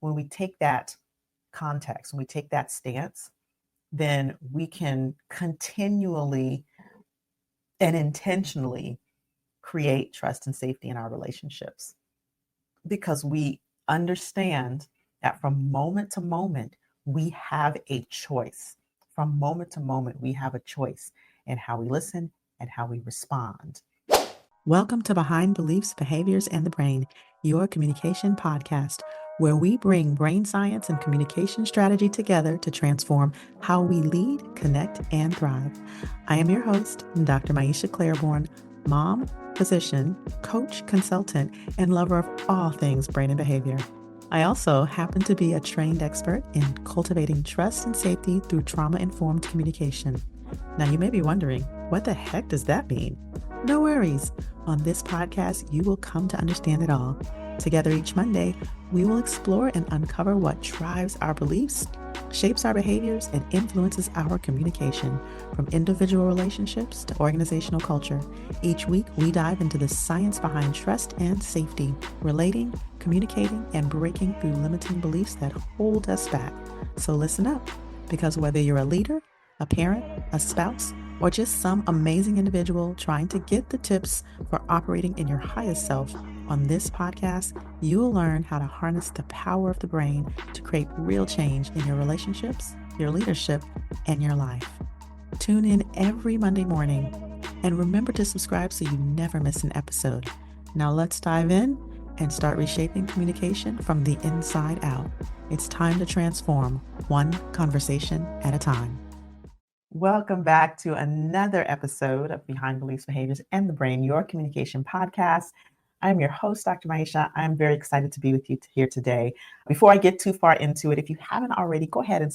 when we take that context, when we take that stance, then we can continually and intentionally create trust and safety in our relationships, because we understand that from moment to moment, we have a choice. From moment to moment, we have a choice in how we listen and how we respond. Welcome to Behind Beliefs, Behaviors, and the Brain, your communication podcast, where we bring brain science and communication strategy together to transform how we lead, connect, and thrive. I am your host, Dr. Maisha Claiborne, mom, physician, coach, consultant, and lover of all things brain and behavior. I also happen to be a trained expert in cultivating trust and safety through trauma-informed communication. Now, you may be wondering, what the heck does that mean? No worries. On this podcast, you will come to understand it all. Together each Monday, we will explore and uncover what drives our beliefs, shapes our behaviors, and influences our communication, from individual relationships to organizational culture. Each week, we dive into the science behind trust and safety, relating, communicating, and breaking through limiting beliefs that hold us back. So listen up, because whether you're a leader, a parent, a spouse, or just some amazing individual trying to get the tips for operating in your highest self, on this podcast, you'll learn how to harness the power of the brain to create real change in your relationships, your leadership, and your life. Tune in every Monday morning, and remember to subscribe so you never miss an episode. Now let's dive in and start reshaping communication from the inside out. It's time to transform, one conversation at a time. Welcome back to another episode of Behind Beliefs, Behaviors, and the Brain, your communication podcast. I'm your host, Dr. Maisha. I'm very excited to be with you here today. Before I get too far into it, if you haven't already, go ahead and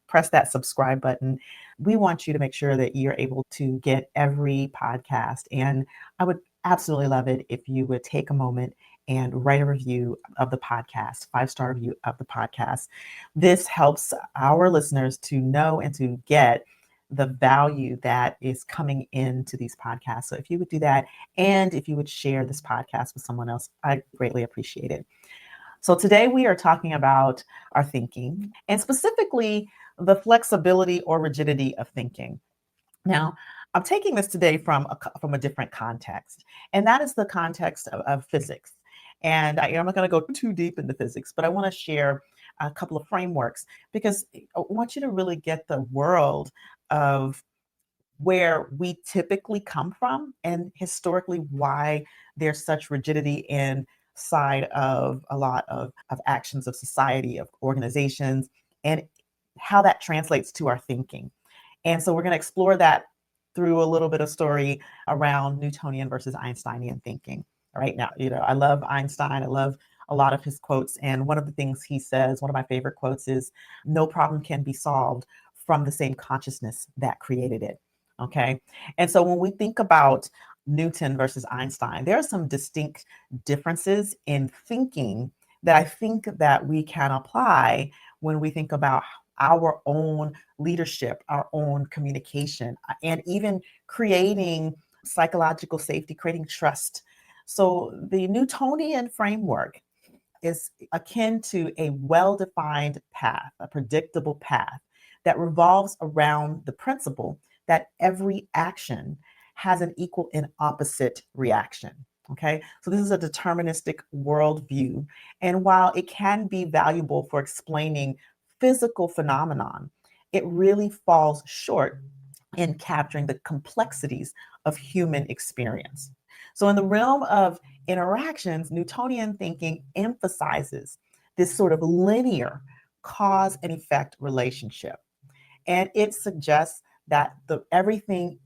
press that subscribe button. We want you to make sure that you're able to get every podcast. And I would absolutely love it if you would take a moment and write a review of the podcast, 5-star review of the podcast. This helps our listeners to know and to get the value that is coming into these podcasts. So if you would do that, and if you would share this podcast with someone else, I greatly appreciate it. So today we are talking about our thinking, and specifically the flexibility or rigidity of thinking. Now, I'm taking this today from a different context, and that is the context of physics. And I'm not going to go too deep into physics, but I want to share a couple of frameworks, because I want you to really get the world of where we typically come from, and historically why there's such rigidity inside of a lot of actions of society, of organizations, and how that translates to our thinking. And so we're going to explore that through a little bit of story around Newtonian versus Einsteinian thinking. Right now, I love Einstein. I love a lot of his quotes. And one of the things he says, one of my favorite quotes is, "No problem can be solved from the same consciousness that created it." Okay. And so when we think about Newton versus Einstein, there are some distinct differences in thinking that I think that we can apply when we think about our own leadership, our own communication, and even creating psychological safety, creating trust. So the Newtonian framework is akin to a well-defined path, a predictable path that revolves around the principle that every action has an equal and opposite reaction. Okay, so this is a deterministic worldview. And while it can be valuable for explaining physical phenomenon, it really falls short in capturing the complexities of human experience. So in the realm of interactions, Newtonian thinking emphasizes this sort of linear cause and effect relationship. And it suggests that everything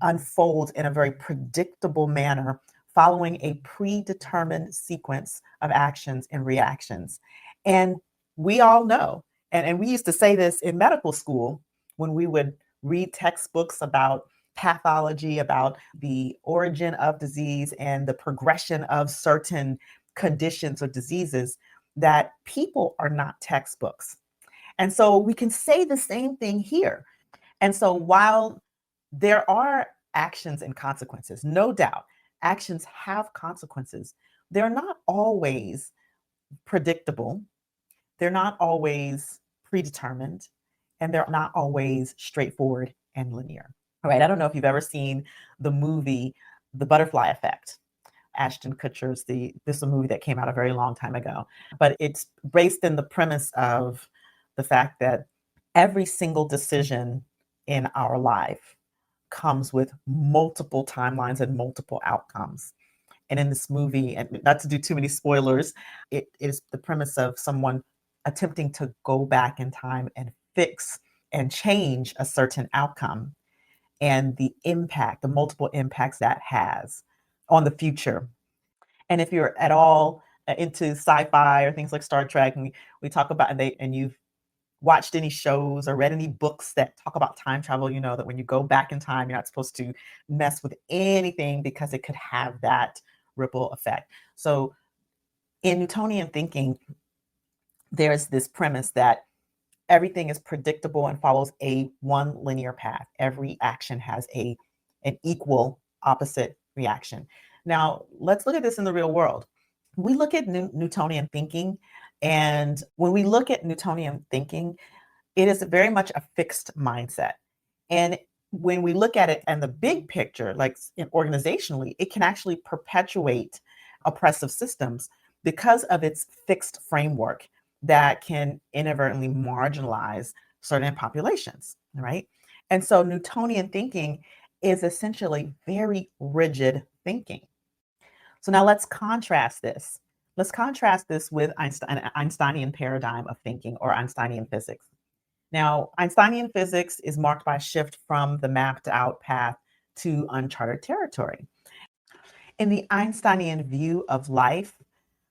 unfolds in a very predictable manner, following a predetermined sequence of actions and reactions. And we all know, and we used to say this in medical school when we would read textbooks about pathology, about the origin of disease and the progression of certain conditions or diseases, that people are not textbooks. And so we can say the same thing here. And so while there are actions and consequences, no doubt, actions have consequences, they're not always predictable. they're not always predetermined, and they're not always straightforward and linear. All right, I don't know if you've ever seen the movie The Butterfly Effect. Ashton Kutcher's this is a movie that came out a very long time ago, but it's based in the premise of the fact that every single decision in our life comes with multiple timelines and multiple outcomes. And in this movie, and not to do too many spoilers, it is the premise of someone attempting to go back in time and fix and change a certain outcome, and the impact, the multiple impacts that has on the future. And if you're at all into sci-fi or things like Star Trek, and we talk about, and you've watched any shows or read any books that talk about time travel, you know that when you go back in time, you're not supposed to mess with anything because it could have that ripple effect. So in Newtonian thinking, there's this premise that everything is predictable and follows a one linear path. Every action has an equal opposite reaction. Now, let's look at this in the real world. We look at Newtonian thinking, and when we look at Newtonian thinking, it is very much a fixed mindset. And when we look at it in the big picture, like organizationally, it can actually perpetuate oppressive systems because of its fixed framework that can inadvertently marginalize certain populations, right? And so Newtonian thinking is essentially very rigid thinking. So now let's contrast this. Let's contrast this with an Einsteinian paradigm of thinking, or Einsteinian physics. Now, Einsteinian physics is marked by a shift from the mapped out path to uncharted territory. In the Einsteinian view of life,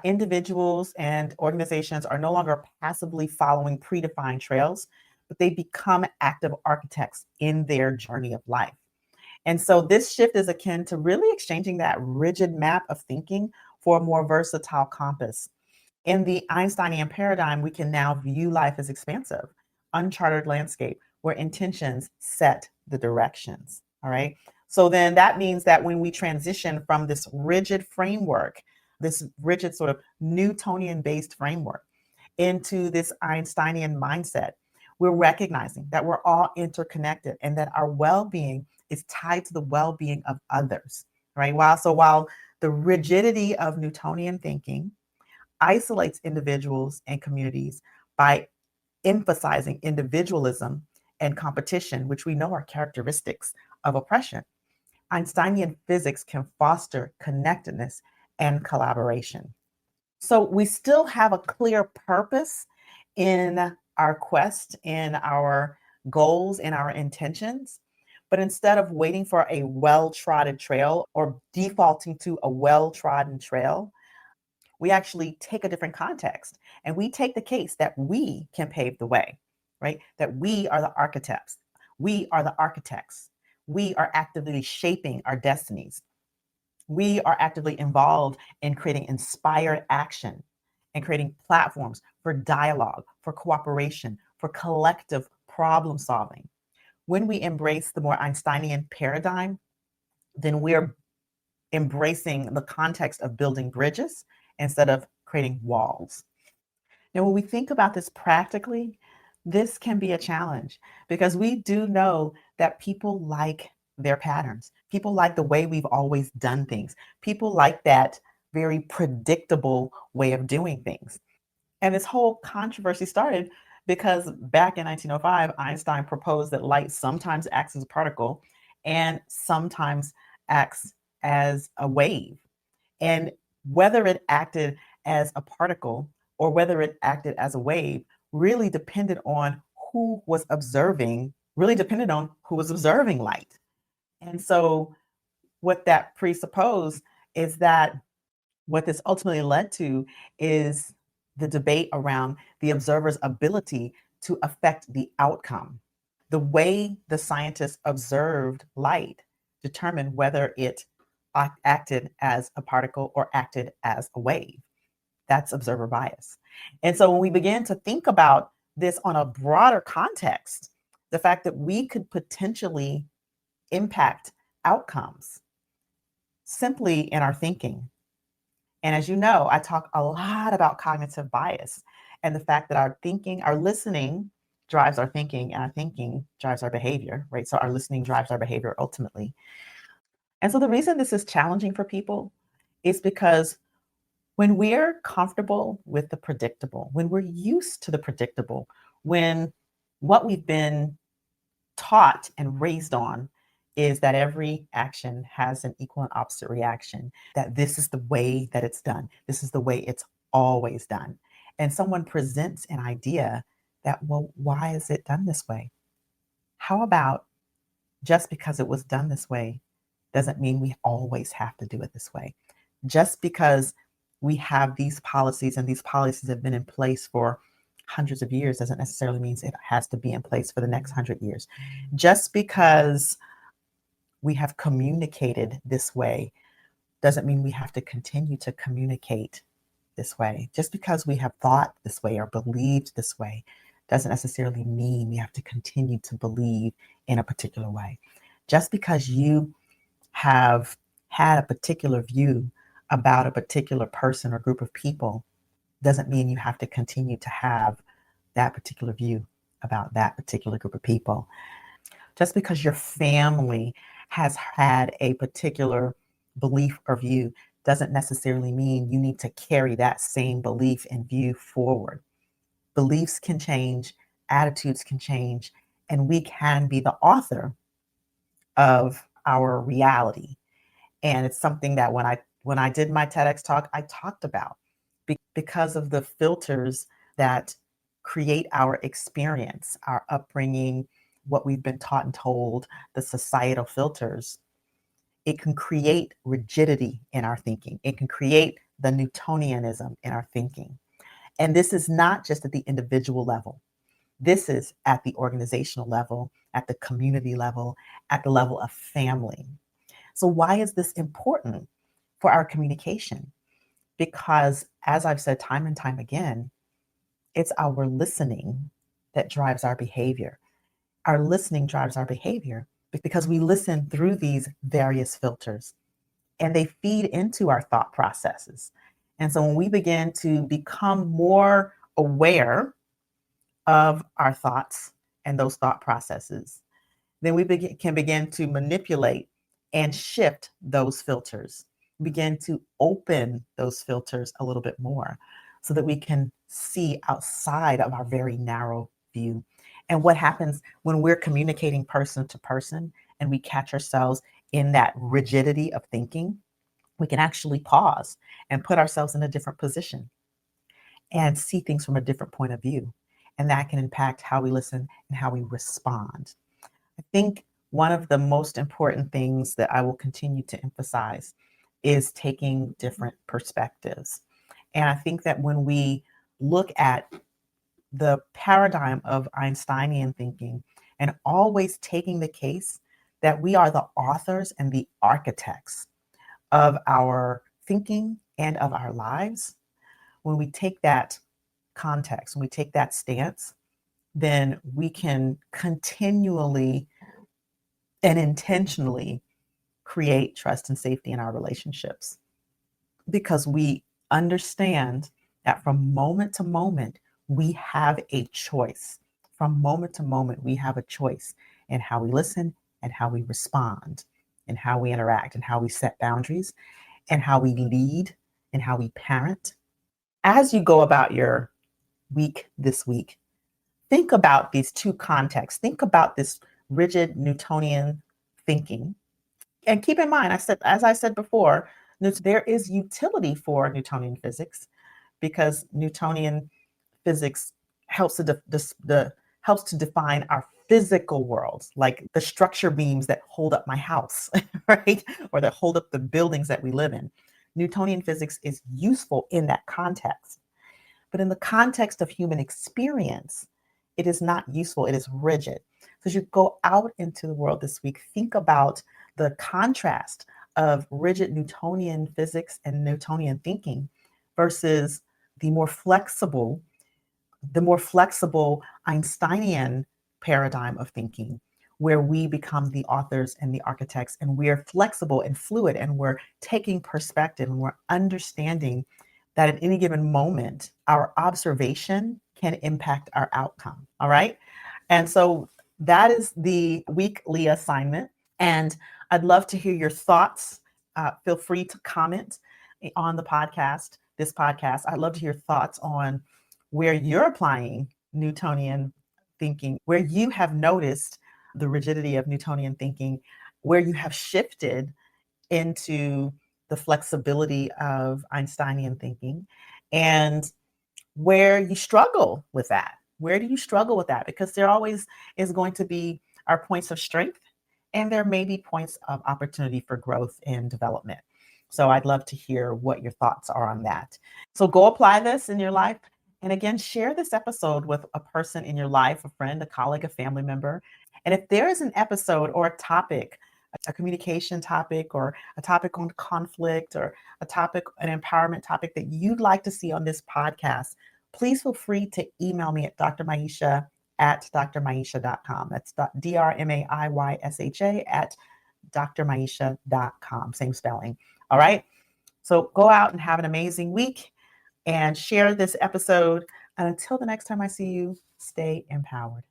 individuals and organizations are no longer passively following predefined trails, but they become active architects in their journey of life. And so this shift is akin to really exchanging that rigid map of thinking for a more versatile compass. In the Einsteinian paradigm, we can now view life as expansive, uncharted landscape where intentions set the directions. All right. So then that means that when we transition from this rigid framework, this rigid sort of Newtonian based framework, into this Einsteinian mindset, we're recognizing that we're all interconnected and that our well being is tied to the well being of others. Right. While the rigidity of Newtonian thinking isolates individuals and communities by emphasizing individualism and competition, which we know are characteristics of oppression, Einsteinian physics can foster connectedness and collaboration. So we still have a clear purpose in our quest, in our goals, in our intentions. But instead of waiting for a well trodden trail or defaulting to a well trodden trail, we actually take a different context and we take the case that we can pave the way, right? That we are the architects. We are the architects. We are actively shaping our destinies. We are actively involved in creating inspired action and creating platforms for dialogue, for cooperation, for collective problem solving. When we embrace the more Einsteinian paradigm, then we're embracing the context of building bridges instead of creating walls. Now, when we think about this practically, this can be a challenge because we do know that people like their patterns. People like the way we've always done things. People like that very predictable way of doing things. And this whole controversy started because back in 1905, Einstein proposed that light sometimes acts as a particle and sometimes acts as a wave. And whether it acted as a particle or whether it acted as a wave really depended on who was observing light. And so what that presupposed is that what this ultimately led to is the debate around the observer's ability to affect the outcome. The way the scientists observed light determined whether it acted as a particle or acted as a wave. That's observer bias. And so when we begin to think about this on a broader context, the fact that we could potentially impact outcomes simply in our thinking. And as you know, I talk a lot about cognitive bias. And the fact that our thinking, our listening drives our thinking, and our thinking drives our behavior, right? So our listening drives our behavior ultimately. And so the reason this is challenging for people is because when we're comfortable with the predictable, when we're used to the predictable, when what we've been taught and raised on is that every action has an equal and opposite reaction, that this is the way that it's done, this is the way it's always done. And someone presents an idea that, well, why is it done this way? How about just because it was done this way doesn't mean we always have to do it this way? Just because we have these policies and these policies have been in place for hundreds of years doesn't necessarily mean it has to be in place for the next 100 years. Just because we have communicated this way doesn't mean we have to continue to communicate this way. Just because we have thought this way or believed this way doesn't necessarily mean we have to continue to believe in a particular way. Just because you have had a particular view about a particular person or group of people doesn't mean you have to continue to have that particular view about that particular group of people. Just because your family has had a particular belief or view doesn't necessarily mean you need to carry that same belief and view forward. Beliefs can change, attitudes can change, and we can be the author of our reality. And it's something that when I did my TEDx talk, I talked about because of the filters that create our experience, our upbringing, what we've been taught and told, the societal filters. It can create rigidity in our thinking. It can create the Newtonianism in our thinking. And this is not just at the individual level. This is at the organizational level, at the community level, at the level of family. So why is this important for our communication? Because as I've said time and time again, it's our listening that drives our behavior. Our listening drives our behavior because we listen through these various filters and they feed into our thought processes. And so when we begin to become more aware of our thoughts and those thought processes, then we can begin to manipulate and shift those filters, begin to open those filters a little bit more so that we can see outside of our very narrow view. And what happens when we're communicating person to person and we catch ourselves in that rigidity of thinking, we can actually pause and put ourselves in a different position and see things from a different point of view. And that can impact how we listen and how we respond. I think one of the most important things that I will continue to emphasize is taking different perspectives. And I think that when we look at the paradigm of Einsteinian thinking and always taking the case that we are the authors and the architects of our thinking and of our lives, when we take that context, when we take that stance, then we can continually and intentionally create trust and safety in our relationships because we understand that from moment to moment, we have a choice. From moment to moment, we have a choice in how we listen and how we respond and how we interact and how we set boundaries and how we lead and how we parent. As you go about your week this week, think about these two contexts. Think about this rigid Newtonian thinking. And keep in mind, as I said before, there is utility for Newtonian physics because Newtonian physics helps helps to define our physical worlds, like the structure beams that hold up my house, right? Or that hold up the buildings that we live in. Newtonian physics is useful in that context. But in the context of human experience, it is not useful. It is rigid. So as you go out into the world this week, think about the contrast of rigid Newtonian physics and Newtonian thinking versus the more flexible Einsteinian paradigm of thinking, where we become the authors and the architects, and we're flexible and fluid, and we're taking perspective, and we're understanding that at any given moment, our observation can impact our outcome. All right. And so that is the weekly assignment. And I'd love to hear your thoughts. Feel free to comment on the podcast, this podcast. I'd love to hear thoughts on where you're applying Newtonian thinking, where you have noticed the rigidity of Newtonian thinking, where you have shifted into the flexibility of Einsteinian thinking, and where you struggle with that. Where do you struggle with that? Because there always is going to be our points of strength, and there may be points of opportunity for growth and development. So I'd love to hear what your thoughts are on that. So go apply this in your life. And again, share this episode with a person in your life, a friend, a colleague, a family member. And if there is an episode or a topic, a communication topic, or a topic on conflict, or a topic, an empowerment topic that you'd like to see on this podcast, please feel free to email me at drmaisha@drmaisha.com. That's DRMAIYSHA at drmaisha.com. Same spelling. All right. So go out and have an amazing week and share this episode. And until the next time I see you, stay empowered.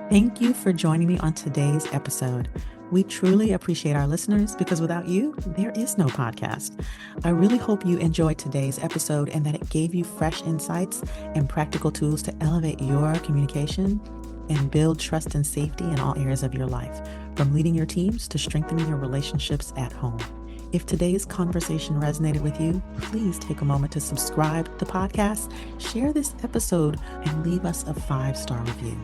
Thank you for joining me on today's episode. We truly appreciate our listeners because without you, there is no podcast. I really hope you enjoyed today's episode and that it gave you fresh insights and practical tools to elevate your communication and build trust and safety in all areas of your life, from leading your teams to strengthening your relationships at home. If today's conversation resonated with you, please take a moment to subscribe to the podcast, share this episode, and leave us a 5-star review.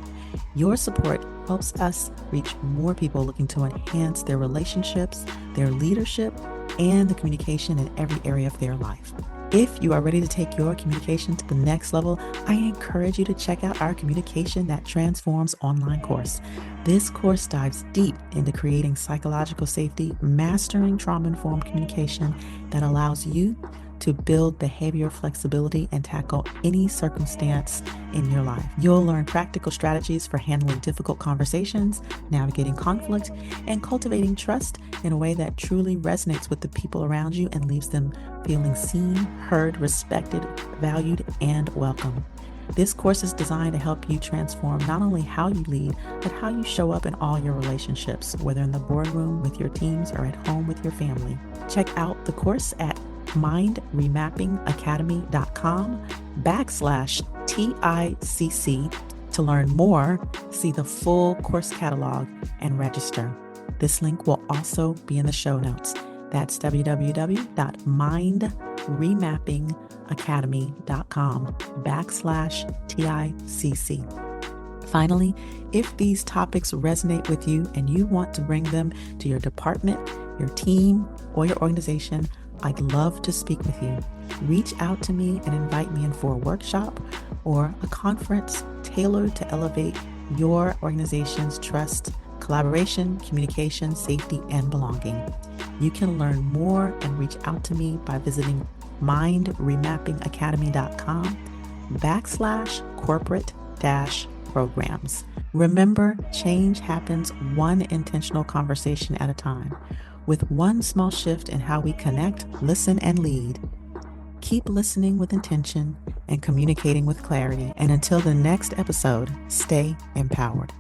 Your support helps us reach more people looking to enhance their relationships, their leadership, and the communication in every area of their life. If you are ready to take your communication to the next level, I encourage you to check out our Communication That Transforms online course. This course dives deep into creating psychological safety, mastering trauma-informed communication that allows you to build behavioral flexibility and tackle any circumstance in your life. You'll learn practical strategies for handling difficult conversations, navigating conflict, and cultivating trust in a way that truly resonates with the people around you and leaves them feeling seen, heard, respected, valued, and welcome. This course is designed to help you transform not only how you lead, but how you show up in all your relationships, whether in the boardroom with your teams or at home with your family. Check out the course at mindremappingacademy.com/TICC to learn more, see the full course catalog, and register. This link will also be in the show notes. That's www.mindremappingacademy.com/TICC. Finally, if these topics resonate with you and you want to bring them to your department, your team, or your organization, I'd love to speak with you. Reach out to me and invite me in for a workshop or a conference tailored to elevate your organization's trust, collaboration, communication, safety, and belonging. You can learn more and reach out to me by visiting mindremappingacademy.com/corporate-programs. Remember, change happens one intentional conversation at a time. With one small shift in how we connect, listen, and lead. Keep listening with intention and communicating with clarity. And until the next episode, stay empowered.